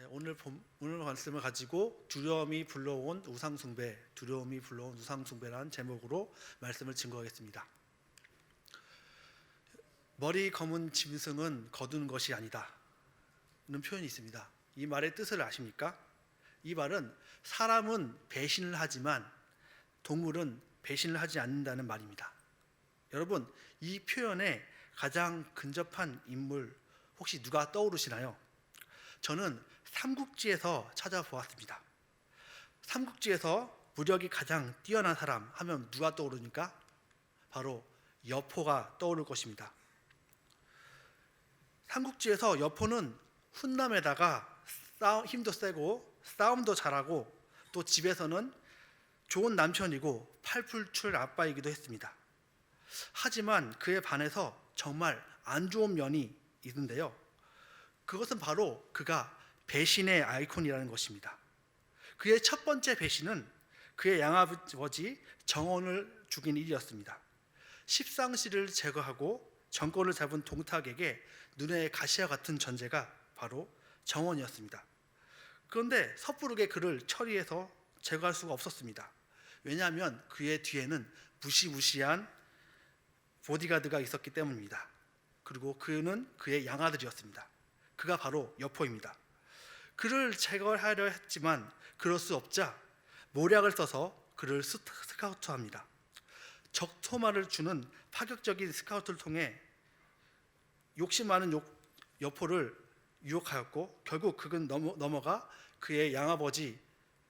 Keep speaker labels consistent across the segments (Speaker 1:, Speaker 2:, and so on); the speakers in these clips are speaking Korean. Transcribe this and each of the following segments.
Speaker 1: 네, 오늘 말씀을 가지고 두려움이 불러온 우상숭배라는 제목으로 말씀을 증거하겠습니다. 머리 검은 짐승은 거두는 것이 아니다 는 표현이 있습니다. 이 말의 뜻을 아십니까? 이 말은 사람은 배신을 하지만 동물은 배신을 하지 않는다는 말입니다. 여러분, 이 표현에 가장 근접한 인물 혹시 누가 떠오르시나요? 저는 삼국지에서 찾아보았습니다. 삼국지에서 무력이 가장 뛰어난 사람 하면 누가 떠오르니까? 바로 여포가 떠오를 것입니다. 삼국지에서 여포는 훈남에다가 힘도 세고 싸움도 잘하고 또 집에서는 좋은 남편이고 팔불출 아빠이기도 했습니다. 하지만 그에 반해서 정말 안 좋은 면이 있는데요. 그것은 바로 그가 배신의 아이콘이라는 것입니다. 그의 첫 번째 배신은 그의 양아버지 정원을 죽인 일이었습니다. 십상시를 제거하고 정권을 잡은 동탁에게 눈에 가시와 같은 존재가 바로 정원이었습니다. 그런데 섣부르게 그를 처리해서 제거할 수가 없었습니다. 왜냐하면 그의 뒤에는 무시무시한 보디가드가 있었기 때문입니다. 그리고 그는 그의 양아들이었습니다. 그가 바로 여포입니다. 그를 제거하려 했지만 그럴 수 없자 모략을 써서 그를 스카우트합니다. 적토마를 주는 파격적인 스카우트를 통해 욕심 많은 여포를 유혹하였고 결국 그는 넘어가 그의 양아버지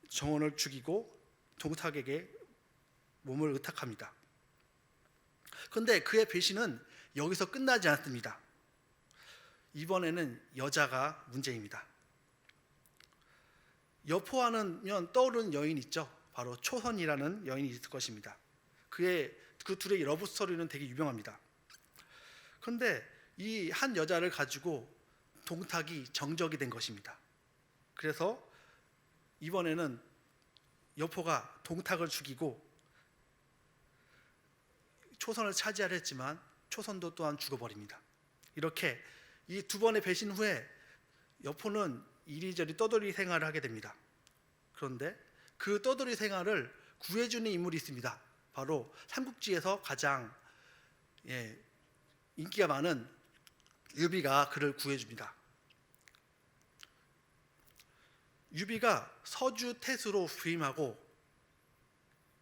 Speaker 1: 정원을 죽이고 동탁에게 몸을 의탁합니다. 그런데 그의 배신은 여기서 끝나지 않습니다. 이번에는 여자가 문제입니다. 여포하면 떠오르는 여인 있죠. 바로 초선이라는 여인이 있을 것입니다. 그 둘의 러브 스토리는 되게 유명합니다. 그런데 이 한 여자를 가지고 동탁이 정적이 된 것입니다. 그래서 이번에는 여포가 동탁을 죽이고 초선을 차지하려 했지만 초선도 또한 죽어버립니다. 이렇게 이 두 번의 배신 후에 여포는 이리저리 떠돌이 생활을 하게 됩니다. 그런데 그 떠돌이 생활을 구해주는 인물이 있습니다. 바로 삼국지에서 가장 인기가 많은 유비가 그를 구해줍니다. 유비가 서주 태수로 부임하고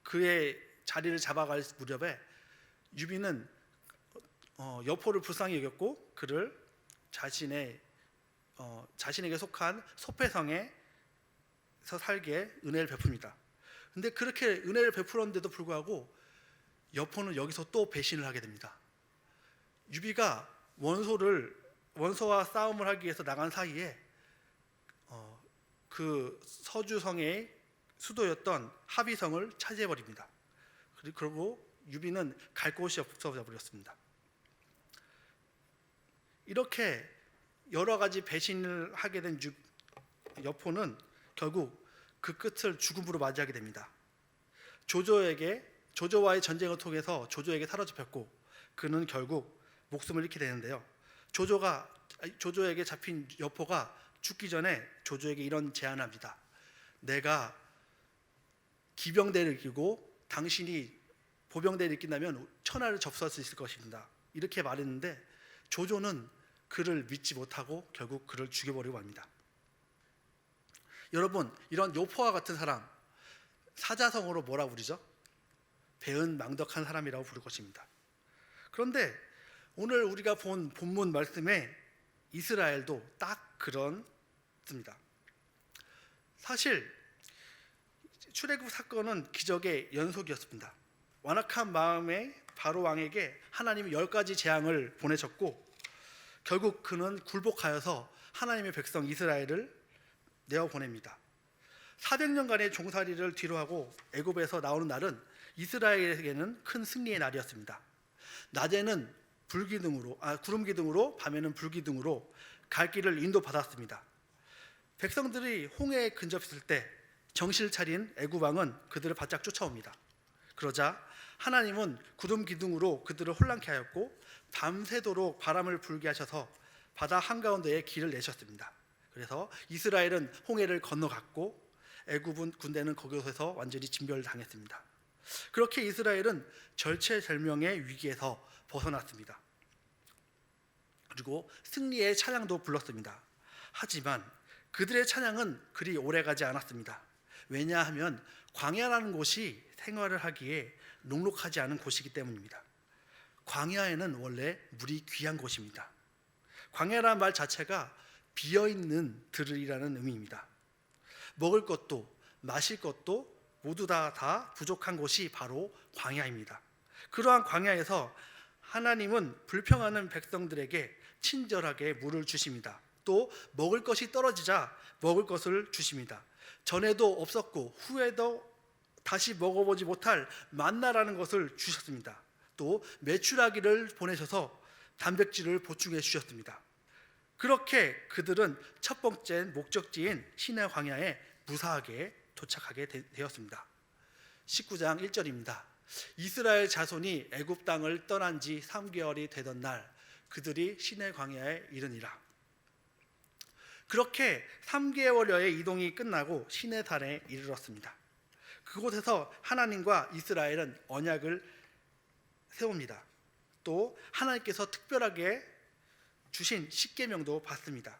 Speaker 1: 그의 자리를 잡아갈 무렵에 유비는 여포를 불쌍히 여겼고 그를 자신에게 속한 소패성에서 살게 은혜를 베풉니다. 근데 그렇게 은혜를 베풀었는데도 불구하고 여포는 여기서 또 배신을 하게 됩니다. 유비가 원소와 싸움을 하기 위해서 나간 사이에 그 서주성의 수도였던 합의성을 차지해버립니다. 그리고 유비는 갈 곳이 없어져 버렸습니다. 이렇게 여러 가지 배신을 하게 된 여포는 결국 그 끝을 죽음으로 맞이하게 됩니다. 조조와의 전쟁을 통해서 조조에게 사로잡혔고 그는 결국 목숨을 잃게 되는데요. 조조에게 잡힌 여포가 죽기 전에 조조에게 이런 제안을 합니다. 내가 기병대를 이기고 당신이 보병대를 이긴다면 천하를 접수할 수 있을 것입니다. 이렇게 말했는데 조조는 그를 믿지 못하고 결국 그를 죽여버리고 맙니다. 여러분, 이런 여포와 같은 사람 사자성어로 뭐라 부르죠? 배은망덕한 사람이라고 부를 것입니다. 그런데 오늘 우리가 본 본문 말씀에 이스라엘도 딱 그렇습니다. 사실 출애굽 사건은 기적의 연속이었습니다. 완악한 마음에 바로 왕에게 하나님이 10가지 재앙을 보내셨고 결국 그는 굴복하여서 하나님의 백성 이스라엘을 내어보냅니다. 400년간의 종살이를 뒤로하고 애굽에서 나오는 날은 이스라엘에게는 큰 승리의 날이었습니다. 낮에는 구름 기둥으로 밤에는 불기둥으로 갈 길을 인도받았습니다. 백성들이 홍해에 근접했을 때 정신을 차린 애굽 왕은 그들을 바짝 쫓아옵니다. 그러자 하나님은 구름 기둥으로 그들을 혼란케 하였고 밤새도록 바람을 불게 하셔서 바다 한가운데에 길을 내셨습니다. 그래서 이스라엘은 홍해를 건너갔고 애굽은 군대는 거기서 완전히 진멸당했습니다. 그렇게 이스라엘은 절체절명의 위기에서 벗어났습니다. 그리고 승리의 찬양도 불렀습니다. 하지만 그들의 찬양은 그리 오래가지 않았습니다. 왜냐하면 광야라는 곳이 생활을 하기에 녹록하지 않은 곳이기 때문입니다. 광야에는 원래 물이 귀한 곳입니다. 광야라는 말 자체가 비어있는 들이라는 의미입니다. 먹을 것도 마실 것도 모두 다 부족한 곳이 바로 광야입니다. 그러한 광야에서 하나님은 불평하는 백성들에게 친절하게 물을 주십니다. 또 먹을 것이 떨어지자 먹을 것을 주십니다. 전에도 없었고 후에도 다시 먹어보지 못할 만나라는 것을 주셨습니다. 또 메추라기를 보내셔서 단백질을 보충해 주셨습니다. 그렇게 그들은 첫 번째 목적지인 시내 광야에 무사하게 도착하게 되었습니다. 19장 1절입니다. 이스라엘 자손이 애굽 땅을 떠난 지 3개월이 되던 날 그들이 시내 광야에 이르니라. 그렇게 3개월여의 이동이 끝나고 시내산에 이르렀습니다. 그곳에서 하나님과 이스라엘은 언약을 세웁니다. 또 하나님께서 특별하게 주신 십계명도 받습니다.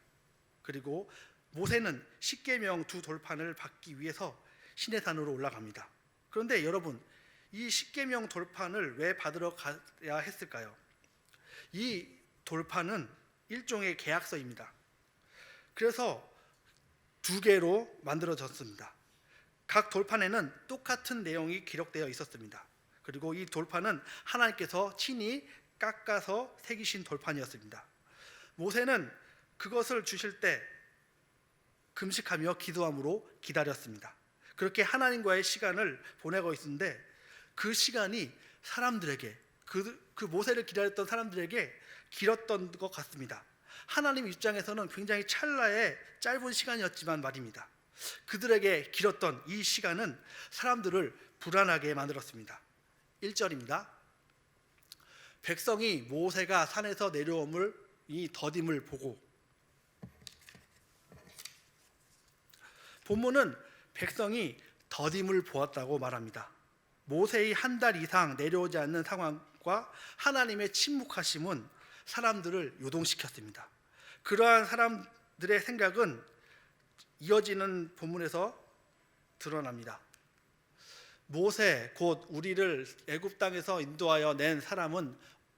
Speaker 1: 그리고 모세는 십계명 두 돌판을 받기 위해서 시내산으로 올라갑니다. 그런데 여러분, 이 십계명 돌판을 왜 받으러 가야 했을까요? 이 돌판은 일종의 계약서입니다. 그래서 두 개로 만들어졌습니다. 각 돌판에는 똑같은 내용이 기록되어 있었습니다. 그리고 이 돌판은 하나님께서 친히 깎아서 새기신 돌판이었습니다. 모세는 그것을 주실 때 금식하며 기도함으로 기다렸습니다. 그렇게 하나님과의 시간을 보내고 있는데 그 시간이 사람들에게 그 모세를 기다렸던 사람들에게 길었던 것 같습니다. 하나님 입장에서는 굉장히 찰나의 짧은 시간이었지만 말입니다. 그들에게 길었던 이 시간은 사람들을 불안하게 만들었습니다. 1절입니다. 백성이 모세가 산에서 내려옴을 이 더딤을 보고, 본문은 백성이 더딤을 보았다고 말합니다. 모세의 한 달 이상 내려오지 않는 상황과 하나님의 침묵하심은 사람들을 요동시켰습니다. 그러한 사람들의 생각은 이어지는 본문에서 드러납니다. 모세 곧 우리를 애굽 땅에서 인도하여 낸 사람은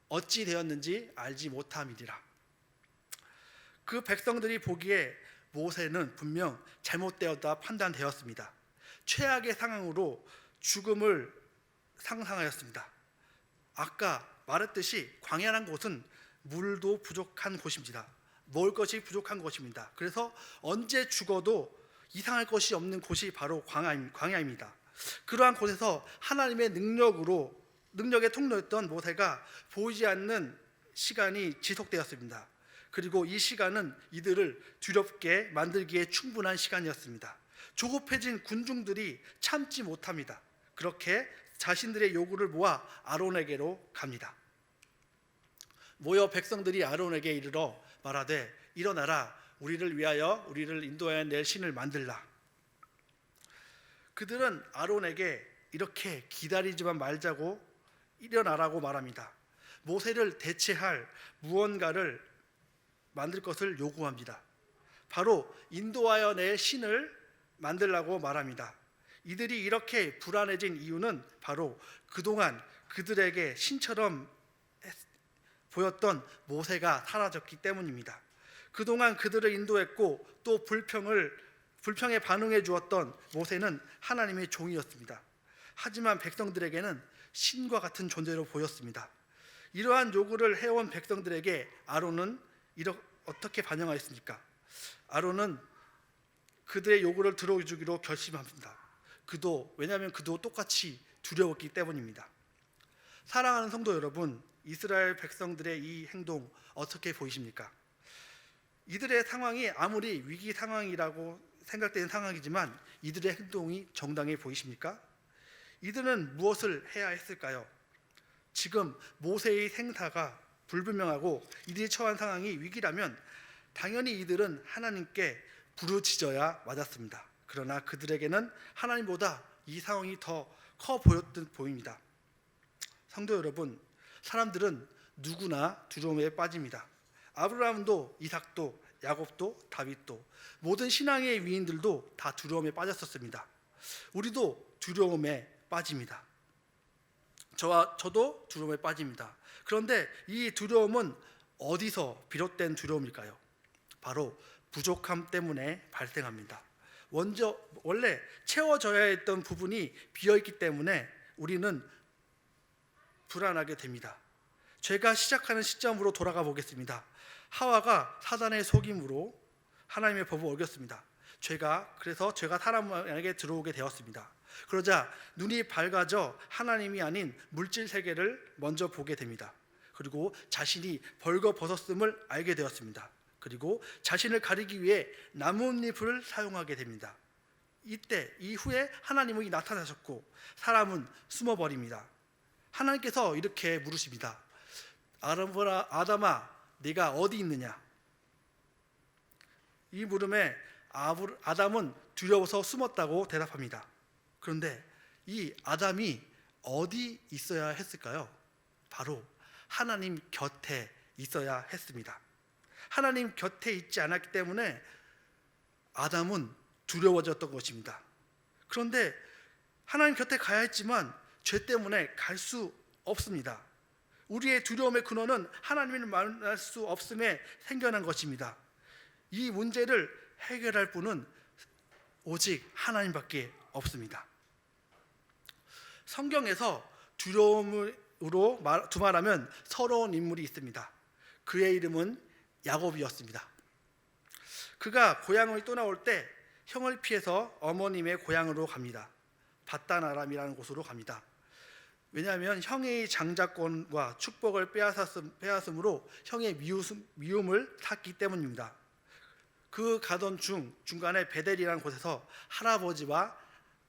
Speaker 1: 어찌 되었는지 알지 못함이니라. 그 백성들이 보기에 모세는 분명 잘못되었다 판단되었습니다. 최악의 상황으로 죽음을 상상하였습니다. 아까 말했듯이 광야란 곳은 물도 부족한 곳입니다. 먹을 것이 부족한 곳입니다. 그래서 언제 죽어도 이상할 것이 없는 곳이 바로 광야입니다. 그러한 곳에서 하나님의 능력의 통로였던 모세가 보이지 않는 시간이 지속되었습니다. 그리고 이 시간은 이들을 두렵게 만들기에 충분한 시간이었습니다. 조급해진 군중들이 참지 못합니다. 그렇게 자신들의 요구를 모아 아론에게로 갑니다. 모여 백성들이 아론에게 이르러 말하되 일어나라, 우리를 위하여 우리를 인도하여 낼 신을 만들라. 그들은 아론에게 이렇게 기다리지만 말자고 일어나라고 말합니다. 모세를 대체할 무언가를 만들 것을 요구합니다. 바로 인도하여 낼 신을 만들라고 말합니다. 이들이 이렇게 불안해진 이유는 바로 그동안 그들에게 신처럼 보였던 모세가 사라졌기 때문입니다. 그동안 그들을 인도했고 또 불평에 반응해 주었던 모세는 하나님의 종이었습니다. 하지만 백성들에게는 신과 같은 존재로 보였습니다. 이러한 요구를 해온 백성들에게 아론은 어떻게 반응하였습니까? 아론은 그들의 요구를 들어주기로 결심합니다. 왜냐하면 그도 똑같이 두려웠기 때문입니다. 사랑하는 성도 여러분, 이스라엘 백성들의 이 행동 어떻게 보이십니까? 이들의 상황이 아무리 위기 상황이라고 생각되는 상황이지만 이들의 행동이 정당해 보이십니까? 이들은 무엇을 해야 했을까요? 지금 모세의 생사가 불분명하고 이들이 처한 상황이 위기라면 당연히 이들은 하나님께 부르짖어야 맞았습니다. 그러나 그들에게는 하나님보다 이 상황이 더 커 보였듯 보입니다. 성도 여러분, 사람들은 누구나 두려움에 빠집니다. 아브라함도, 이삭도, 야곱도, 다윗도, 모든 신앙의 위인들도 다 두려움에 빠졌었습니다. 우리도 두려움에 빠집니다. 저도 두려움에 빠집니다. 그런데 이 두려움은 어디서 비롯된 두려움일까요? 바로 부족함 때문에 발생합니다. 원래 채워져야 했던 부분이 비어있기 때문에 우리는 불안하게 됩니다. 죄가 시작하는 시점으로 돌아가 보겠습니다. 하와가 사단의 속임으로 하나님의 법을 어겼습니다. 그래서 죄가 사람에게 들어오게 되었습니다. 그러자 눈이 밝아져 하나님이 아닌 물질 세계를 먼저 보게 됩니다. 그리고 자신이 벌거벗었음을 알게 되었습니다. 그리고 자신을 가리기 위해 나뭇잎을 사용하게 됩니다. 이후에 하나님이 나타나셨고 사람은 숨어버립니다. 하나님께서 이렇게 물으십니다. 아담아, 네가 어디 있느냐? 이 물음에 아담은 두려워서 숨었다고 대답합니다. 그런데 이 아담이 어디 있어야 했을까요? 바로 하나님 곁에 있어야 했습니다. 하나님 곁에 있지 않았기 때문에 아담은 두려워졌던 것입니다. 그런데 하나님 곁에 가야 했지만 죄 때문에 갈 수 없습니다. 우리의 두려움의 근원은 하나님을 만날 수 없음에 생겨난 것입니다. 이 문제를 해결할 분은 오직 하나님밖에 없습니다. 성경에서 두려움으로 두말하면 서러운 인물이 있습니다. 그의 이름은 야곱이었습니다. 그가 고향을 떠나올 때 형을 피해서 어머님의 고향으로 갑니다. 밧단 아람이라는 곳으로 갑니다. 왜냐하면 형의 장자권과 축복을 빼앗음으로 형의 미움을 샀기 때문입니다. 그 가던 중간에 베델이라는 곳에서 할아버지와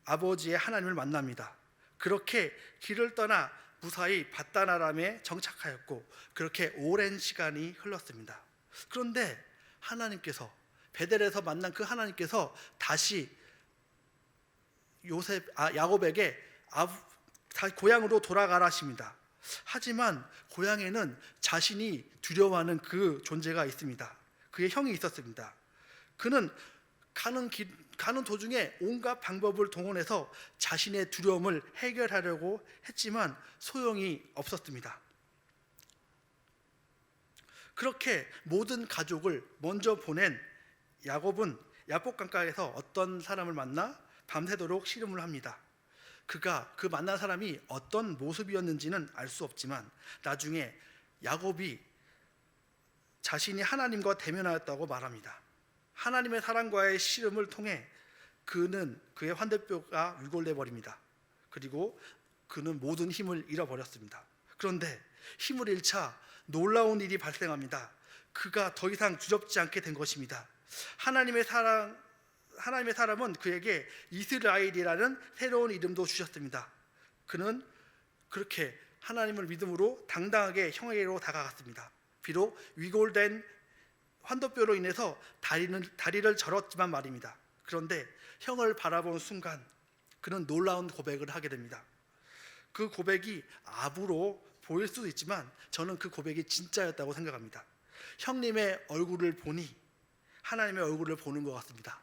Speaker 1: 아버지의 하나님을 만납니다. 그렇게 길을 떠나 무사히 밧단 아람에 정착하였고 그렇게 오랜 시간이 흘렀습니다. 그런데 하나님께서 베델에서 만난 그 하나님께서 다시 야곱에게 고향으로 돌아가라 하십니다. 하지만 고향에는 자신이 두려워하는 그 존재가 있습니다. 그의 형이 있었습니다. 그는 가는 도중에 온갖 방법을 동원해서 자신의 두려움을 해결하려고 했지만 소용이 없었습니다. 그렇게 모든 가족을 먼저 보낸 야곱은 야복 강가에서 어떤 사람을 만나 밤새도록 씨름을 합니다. 그 만난 사람이 어떤 모습이었는지는 알 수 없지만 나중에 야곱이 자신이 하나님과 대면하였다고 말합니다. 하나님의 사랑과의 씨름을 통해 그의 환대뼈가 위골돼 버립니다. 그리고 그는 모든 힘을 잃어버렸습니다. 그런데 힘을 잃자 놀라운 일이 발생합니다. 그가 더 이상 두렵지 않게 된 것입니다. 하나님의 사람은 그에게 이스라엘이라는 새로운 이름도 주셨습니다. 그는 그렇게 하나님을 믿음으로 당당하게 형에게로 다가갔습니다. 비록 위골된 환도뼈로 인해서 다리를 절었지만 말입니다. 그런데 형을 바라본 순간 그는 놀라운 고백을 하게 됩니다. 그 고백이 아부로 보일 수도 있지만 저는 그 고백이 진짜였다고 생각합니다. 형님의 얼굴을 보니 하나님의 얼굴을 보는 것 같습니다.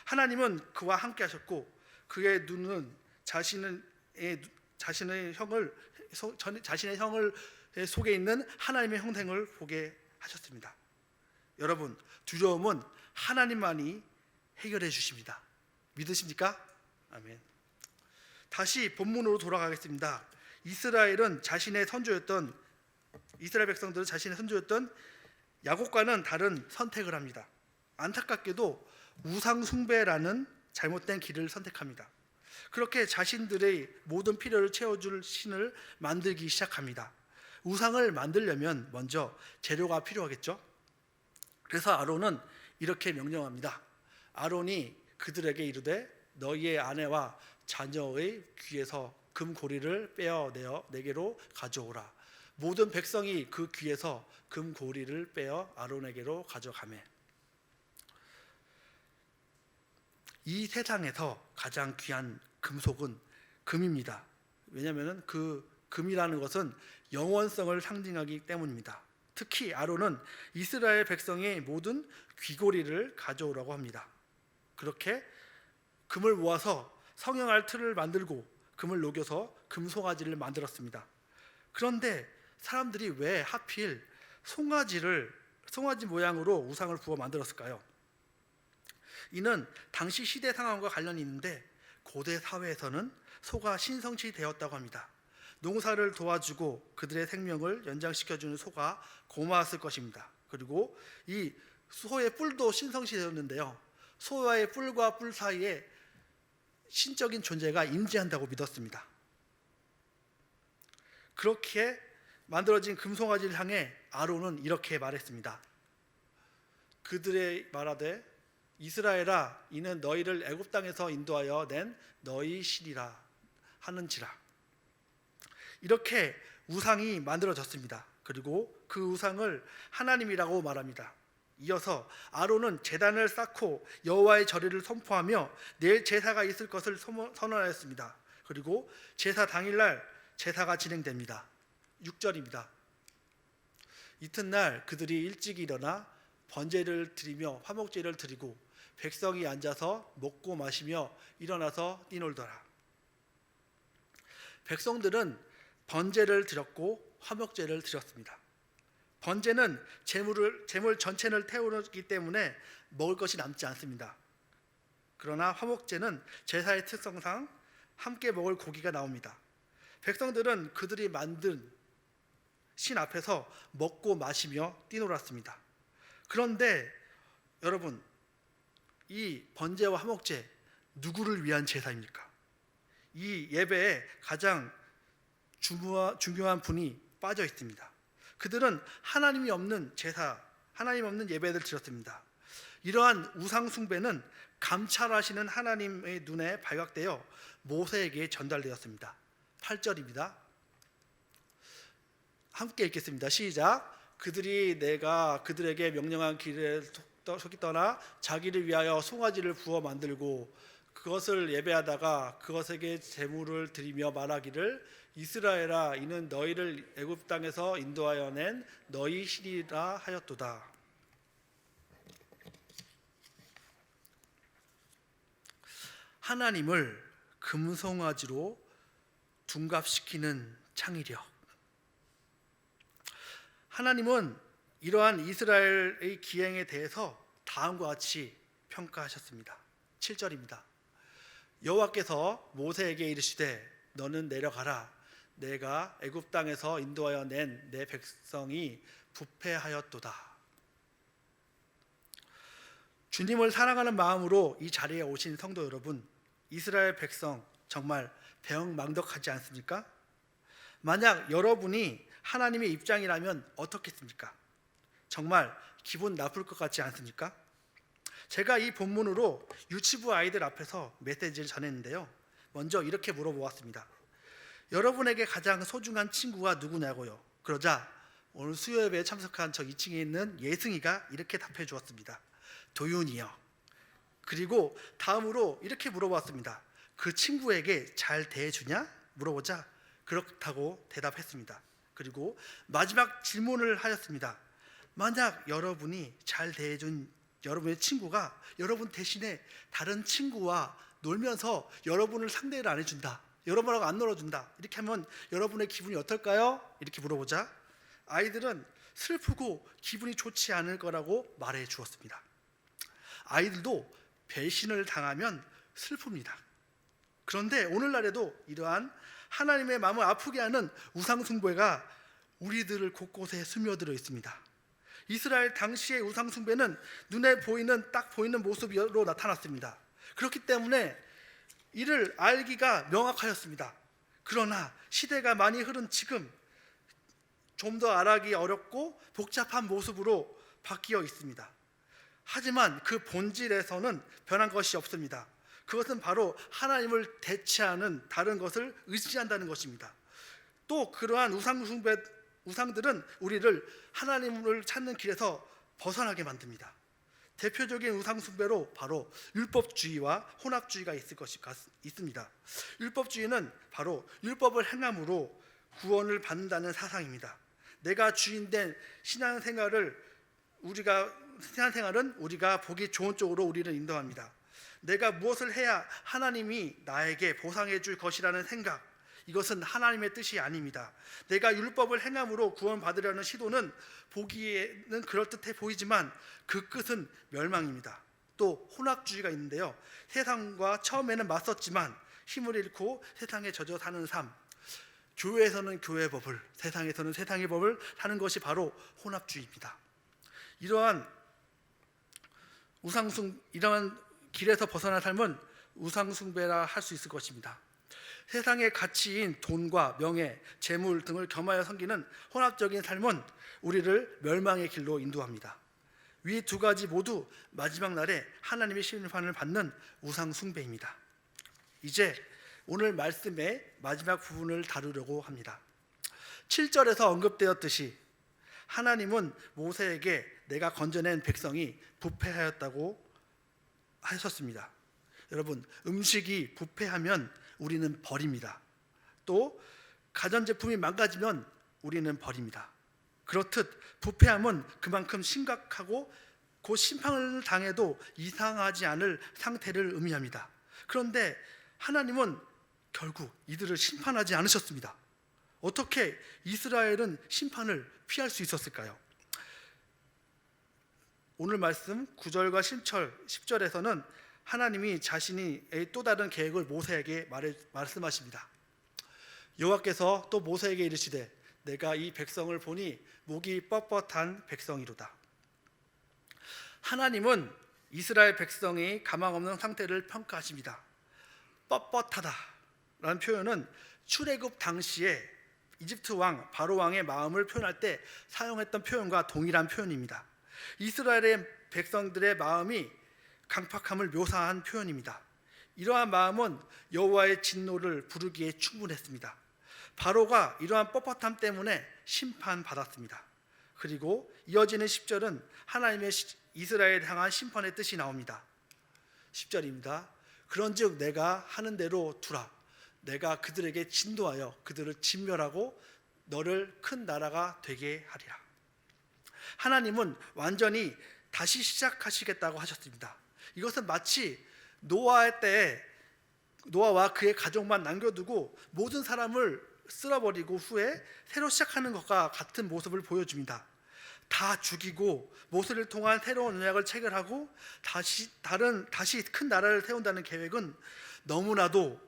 Speaker 1: 하나님은 그와 함께 하셨고 그의 눈은 자신의 형을 속에 있는 하나님의 형상을 보게 하셨습니다. 여러분, 두려움은 하나님만이 해결해 주십니다. 믿으십니까? 아멘. 다시 본문으로 돌아가겠습니다. 이스라엘 백성들은 자신의 선조였던 야곱과는 다른 선택을 합니다. 안타깝게도 우상 숭배라는 잘못된 길을 선택합니다. 그렇게 자신들의 모든 필요를 채워줄 신을 만들기 시작합니다. 우상을 만들려면 먼저 재료가 필요하겠죠. 그래서 아론은 이렇게 명령합니다. 아론이 그들에게 이르되 너희의 아내와 자녀의 귀에서 금고리를 빼어내어 내게로 가져오라. 모든 백성이 그 귀에서 금고리를 빼어 아론에게로 가져가매 이 세상에서 가장 귀한 금속은 금입니다. 왜냐하면 그 금이라는 것은 영원성을 상징하기 때문입니다. 특히 아론은 이스라엘 백성의 모든 귀고리를 가져오라고 합니다. 그렇게 금을 모아서 성형할 틀을 만들고 금을 녹여서 금송아지를 만들었습니다. 그런데 사람들이 왜 하필 송아지 모양으로 우상을 부어 만들었을까요? 이는 당시 시대 상황과 관련이 있는데 고대 사회에서는 소가 신성시 되었다고 합니다. 농사를 도와주고 그들의 생명을 연장시켜주는 소가 고마웠을 것입니다. 그리고 이 소의 뿔도 신성시 되었는데요, 소와의 뿔과 뿔 사이에 신적인 존재가 임재한다고 믿었습니다. 그렇게 만들어진 금송아지를 향해 아론은 이렇게 말했습니다. 그들의 말하되 이스라엘아, 이는 너희를 애굽 땅에서 인도하여 낸 너희 신이라 하는지라. 이렇게 우상이 만들어졌습니다. 그리고 그 우상을 하나님이라고 말합니다. 이어서 아론은 제단을 쌓고 여호와의 절기를 선포하며 내일 제사가 있을 것을 선언하였습니다. 그리고 제사 당일날 제사가 진행됩니다. 6절입니다. 이튿날 그들이 일찍 일어나 번제를 드리며 화목제를 드리고 백성이 앉아서 먹고 마시며 일어나서 뛰놀더라. 백성들은 번제를 드렸고 화목제를 드렸습니다. 번제는 제물 전체를 태우기 때문에 먹을 것이 남지 않습니다. 그러나 화목제는 제사의 특성상 함께 먹을 고기가 나옵니다. 백성들은 그들이 만든 신 앞에서 먹고 마시며 뛰놀았습니다. 그런데 여러분, 이 번제와 화목제 누구를 위한 제사입니까? 이 예배에 가장 중요한 분이 빠져 있습니다. 그들은 하나님이 없는 제사, 하나님 없는 예배를 드렸습니다. 이러한 우상 숭배는 감찰하시는 하나님의 눈에 발각되어 모세에게 전달되었습니다. 8절입니다. 함께 읽겠습니다. 시작. 그들이 내가 그들에게 명령한 길에 속히 떠나 자기를 위하여 송아지를 부어 만들고 그것을 예배하다가 그것에게 제물을 드리며 말하기를 이스라엘아, 이는 너희를 애굽 땅에서 인도하여 낸 너희 신이라 하였도다. 하나님을 금송아지로 둔갑시키는 창의력. 하나님은 이러한 이스라엘의 기행에 대해서 다음과 같이 평가하셨습니다. 7절입니다. 여호와께서 모세에게 이르시되 너는 내려가라. 내가 애굽 땅에서 인도하여 낸 내 백성이 부패하였도다. 주님을 사랑하는 마음으로 이 자리에 오신 성도 여러분, 이스라엘 백성 정말 배은망덕하지 않습니까? 만약 여러분이 하나님의 입장이라면 어떻겠습니까? 정말 기분 나쁠 것 같지 않습니까? 제가 이 본문으로 유치부 아이들 앞에서 메시지를 전했는데요, 먼저 이렇게 물어보았습니다. 여러분에게 가장 소중한 친구가 누구냐고요? 그러자 오늘 수요예배에 참석한 저 2층에 있는 예승이가 이렇게 답해 주었습니다. 도윤이요. 그리고 다음으로 이렇게 물어봤습니다. 그 친구에게 잘 대해주냐? 물어보자 그렇다고 대답했습니다. 그리고 마지막 질문을 하였습니다. 만약 여러분이 잘 대해준 여러분의 친구가 여러분 대신에 다른 친구와 놀면서 여러분을 상대를 안 해준다, 여러분하고 안 놀아준다, 이렇게 하면 여러분의 기분이 어떨까요? 이렇게 물어보자 아이들은 슬프고 기분이 좋지 않을 거라고 말해 주었습니다. 아이들도 배신을 당하면 슬픕니다. 그런데 오늘날에도 이러한 하나님의 마음을 아프게 하는 우상 숭배가 우리들을 곳곳에 스며들어 있습니다. 이스라엘 당시의 우상 숭배는 눈에 보이는 딱 보이는 모습으로 나타났습니다. 그렇기 때문에 이를 알기가 명확하였습니다. 그러나 시대가 많이 흐른 지금 좀 더 알기 어렵고 복잡한 모습으로 바뀌어 있습니다. 하지만 그 본질에서는 변한 것이 없습니다. 그것은 바로 하나님을 대체하는 다른 것을 의지한다는 것입니다. 또 그러한 우상들은 우리를 하나님을 찾는 길에서 벗어나게 만듭니다. 대표적인 우상 숭배로 바로 율법주의와 혼합주의가 있습니다. 율법주의는 바로 율법을 행함으로 구원을 받는다는 사상입니다. 내가 주인된 신앙생활은 우리가 보기 좋은 쪽으로 우리를 인도합니다. 내가 무엇을 해야 하나님이 나에게 보상해 줄 것이라는 생각, 이것은 하나님의 뜻이 아닙니다. 내가 율법을 행함으로 구원받으려는 시도는 보기에는 그럴듯해 보이지만 그 끝은 멸망입니다. 또 혼합주의가 있는데요, 세상과 처음에는 맞섰지만 힘을 잃고 세상에 젖어 사는 삶, 교회에서는 교회의 법을, 세상에서는 세상의 법을 사는 것이 바로 혼합주의입니다. 이러한 길에서 벗어난 삶은 우상숭배라 할 수 있을 것입니다. 세상의 가치인 돈과 명예, 재물 등을 겸하여 섬기는 혼합적인 삶은 우리를 멸망의 길로 인도합니다. 위 두 가지 모두 마지막 날에 하나님의 심판을 받는 우상숭배입니다. 이제 오늘 말씀의 마지막 부분을 다루려고 합니다. 7절에서 언급되었듯이 하나님은 모세에게 내가 건져낸 백성이 부패하였다고 하셨습니다. 여러분, 음식이 부패하면 우리는 버립니다. 또 가전제품이 망가지면 우리는 버립니다. 그렇듯 부패함은 그만큼 심각하고 곧 심판을 당해도 이상하지 않을 상태를 의미합니다. 그런데 하나님은 결국 이들을 심판하지 않으셨습니다. 어떻게 이스라엘은 심판을 피할 수 있었을까요? 오늘 말씀 9절과 10절에서는 하나님이 자신이 또 다른 계획을 모세에게 말씀하십니다. 여호와께서 또 모세에게 이르시되 내가 이 백성을 보니 목이 뻣뻣한 백성이로다. 하나님은 이스라엘 백성이 가망 없는 상태를 평가하십니다. 뻣뻣하다라는 표현은 출애굽 당시에 이집트 왕 바로 왕의 마음을 표현할 때 사용했던 표현과 동일한 표현입니다. 이스라엘의 백성들의 마음이 강팍함을 묘사한 표현입니다. 이러한 마음은 여호와의 진노를 부르기에 충분했습니다. 바로가 이러한 뻣뻣함 때문에 심판받았습니다. 그리고 이어지는 10절은 하나님의 이스라엘을 향한 심판의 뜻이 나옵니다. 10절입니다. 그런즉 내가 하는 대로 두라. 내가 그들에게 진노하여 그들을 진멸하고 너를 큰 나라가 되게 하리라. 하나님은 완전히 다시 시작하시겠다고 하셨습니다. 이것은 마치 노아의 때에 노아와 그의 가족만 남겨두고 모든 사람을 쓸어버리고 후에 새로 시작하는 것과 같은 모습을 보여줍니다. 다 죽이고 모세를 통한 새로운 언약을 체결하고 다시 큰 나라를 세운다는 계획은 너무나도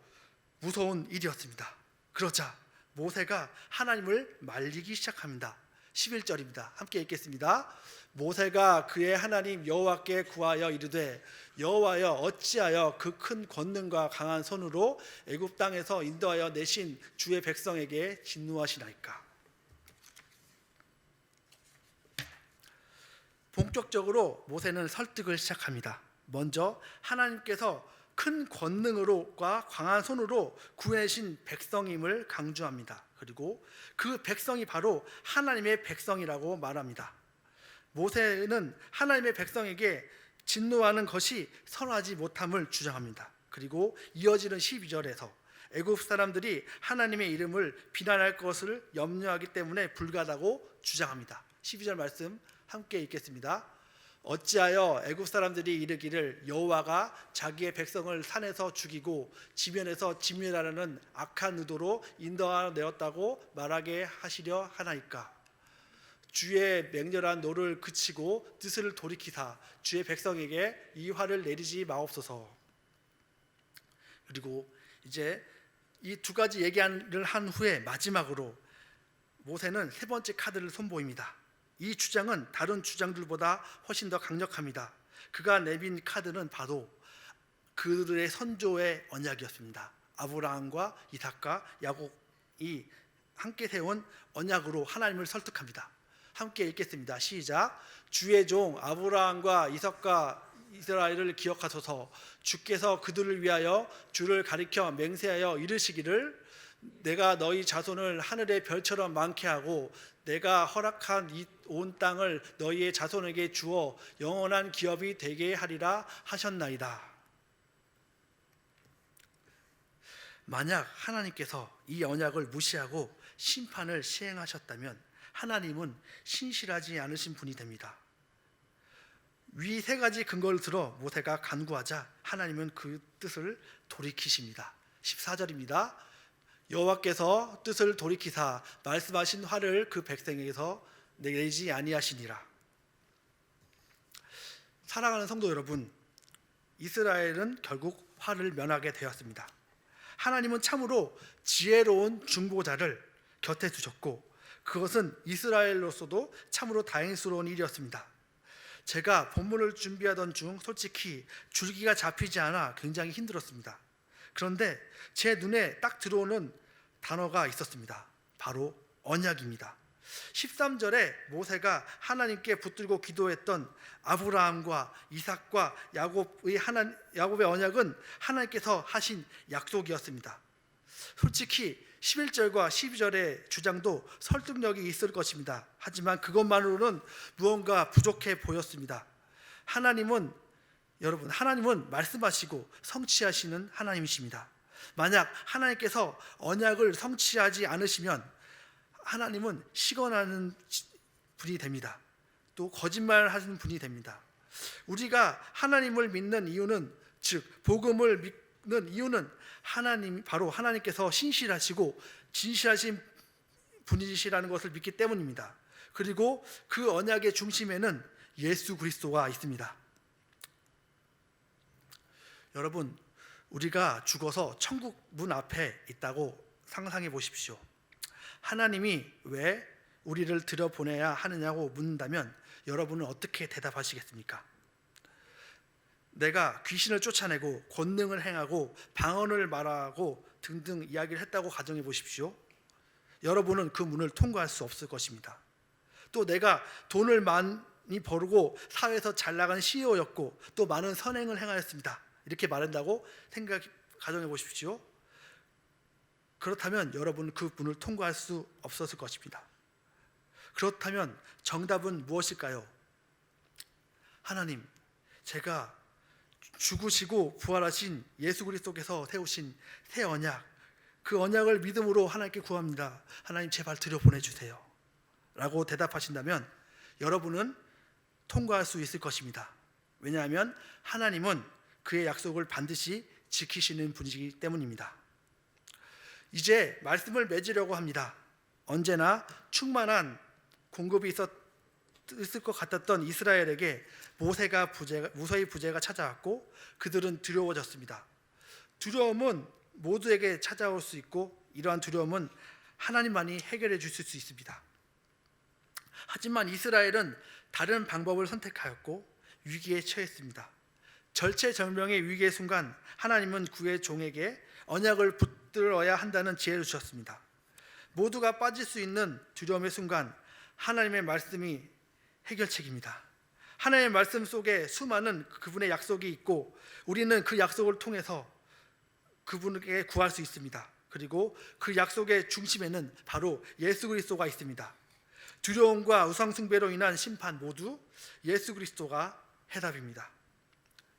Speaker 1: 무서운 일이었습니다. 그러자 모세가 하나님을 말리기 시작합니다. 11절입니다. 함께 읽겠습니다. 모세가 그의 하나님 여호와께 구하여 이르되 여호와여 어찌하여 그 큰 권능과 강한 손으로 애굽 땅에서 인도하여 내신 주의 백성에게 진노하시나이까. 본격적으로 모세는 설득을 시작합니다. 먼저 하나님께서 큰 권능으로과 강한 손으로 구해내신 백성임을 강조합니다. 그리고 그 백성이 바로 하나님의 백성이라고 말합니다. 모세는 하나님의 백성에게 진노하는 것이 선하지 못함을 주장합니다. 그리고 이어지는 12절에서 애굽 사람들이 하나님의 이름을 비난할 것을 염려하기 때문에 불가하다고 주장합니다. 12절 말씀 함께 읽겠습니다. 어찌하여 애굽 사람들이 이르기를 여호와가 자기의 백성을 산에서 죽이고 지면에서 진멸하려는 악한 의도로 인도하내었다고 말하게 하시려 하나이까. 주의 맹렬한 노를 그치고 뜻을 돌이키사 주의 백성에게 이 화를 내리지 마옵소서. 그리고 이제 이 두 가지 얘기를 한 후에 마지막으로 모세는 세 번째 카드를 선보입니다. 이 주장은 다른 주장들보다 훨씬 더 강력합니다. 그가 내민 카드는 바로 그들의 선조의 언약이었습니다. 아브라함과 이삭과 야곱이 함께 세운 언약으로 하나님을 설득합니다. 함께 읽겠습니다. 시작. 주의 종 아브라함과 이삭과 이스라엘을 기억하소서. 주께서 그들을 위하여 주를 가리켜 맹세하여 이르시기를 내가 너희 자손을 하늘의 별처럼 많게 하고 내가 허락한 이 온 땅을 너희의 자손에게 주어 영원한 기업이 되게 하리라 하셨나이다. 만약 하나님께서 이 언약을 무시하고 심판을 시행하셨다면 하나님은 신실하지 않으신 분이 됩니다. 위 세 가지 근거를 들어 모세가 간구하자 하나님은 그 뜻을 돌이키십니다. 14절입니다. 여호와께서 뜻을 돌이키사 말씀하신 화를 그 백성에게서 내지 아니하시니라. 사랑하는 성도 여러분, 이스라엘은 결국 화를 면하게 되었습니다. 하나님은 참으로 지혜로운 중보자를 곁에 두셨고 그것은 이스라엘로서도 참으로 다행스러운 일이었습니다. 제가 본문을 준비하던 중 솔직히 줄기가 잡히지 않아 굉장히 힘들었습니다. 그런데 제 눈에 딱 들어오는 단어가 있었습니다. 바로 언약입니다. 13절에 모세가 하나님께 붙들고 기도했던 아브라함과 이삭과 야곱의 언약은 하나님께서 하신 약속이었습니다. 솔직히 11절과 12절의 주장도 설득력이 있을 것입니다. 하지만 그것만으로는 무언가 부족해 보였습니다. 여러분, 하나님은 말씀하시고 성취하시는 하나님이십니다. 만약 하나님께서 언약을 성취하지 않으시면 하나님은 시건하는 분이 됩니다. 또 거짓말하는 분이 됩니다. 우리가 하나님을 믿는 이유는, 즉 복음을 믿는 이유는 바로 하나님께서 신실하시고 진실하신 분이시라는 것을 믿기 때문입니다. 그리고 그 언약의 중심에는 예수 그리스도가 있습니다. 여러분, 우리가 죽어서 천국 문 앞에 있다고 상상해 보십시오. 하나님이 왜 우리를 들여보내야 하느냐고 묻는다면 여러분은 어떻게 대답하시겠습니까? 내가 귀신을 쫓아내고 권능을 행하고 방언을 말하고 등등 이야기를 했다고 가정해 보십시오. 여러분은 그 문을 통과할 수 없을 것입니다. 또 내가 돈을 많이 벌고 사회에서 잘 나간 CEO였고 또 많은 선행을 행하였습니다. 이렇게 말한다고 가정해 보십시오. 그렇다면 여러분은 그 문을 통과할 수 없었을 것입니다. 그렇다면 정답은 무엇일까요? 하나님, 제가 죽으시고 부활하신 예수 그리스도께서 세우신 새 언약, 그 언약을 믿음으로 하나님께 구합니다. 하나님 제발 들여보내주세요 라고 대답하신다면 여러분은 통과할 수 있을 것입니다. 왜냐하면 하나님은 그의 약속을 반드시 지키시는 분이기 때문입니다. 이제 말씀을 맺으려고 합니다. 언제나 충만한 공급이 있을 것 같았던 이스라엘에게 모세의 부재가 찾아왔고 그들은 두려워졌습니다. 두려움은 모두에게 찾아올 수 있고 이러한 두려움은 하나님만이 해결해 주실 수 있습니다. 하지만 이스라엘은 다른 방법을 선택하였고 위기에 처했습니다. 절체절명의 위기의 순간 하나님은 그의 종에게 언약을 붙들어야 한다는 지혜를 주셨습니다. 모두가 빠질 수 있는 두려움의 순간 하나님의 말씀이 해결책입니다. 하나님의 말씀 속에 수많은 그분의 약속이 있고 우리는 그 약속을 통해서 그분에게 구할 수 있습니다. 그리고 그 약속의 중심에는 바로 예수 그리스도가 있습니다. 두려움과 우상숭배로 인한 심판 모두 예수 그리스도가 해답입니다.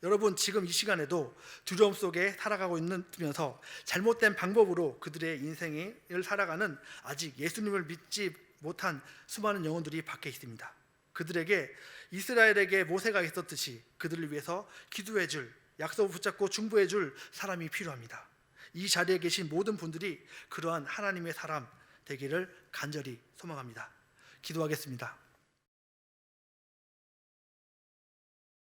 Speaker 1: 여러분, 지금 이 시간에도 두려움 속에 살아가고 있으면서 잘못된 방법으로 그들의 인생을 살아가는 아직 예수님을 믿지 못한 수많은 영혼들이 밖에 있습니다. 그들에게 이스라엘에게 모세가 있었듯이 그들을 위해서 기도해줄, 약속을 붙잡고 중보해줄 사람이 필요합니다. 이 자리에 계신 모든 분들이 그러한 하나님의 사람 되기를 간절히 소망합니다. 기도하겠습니다.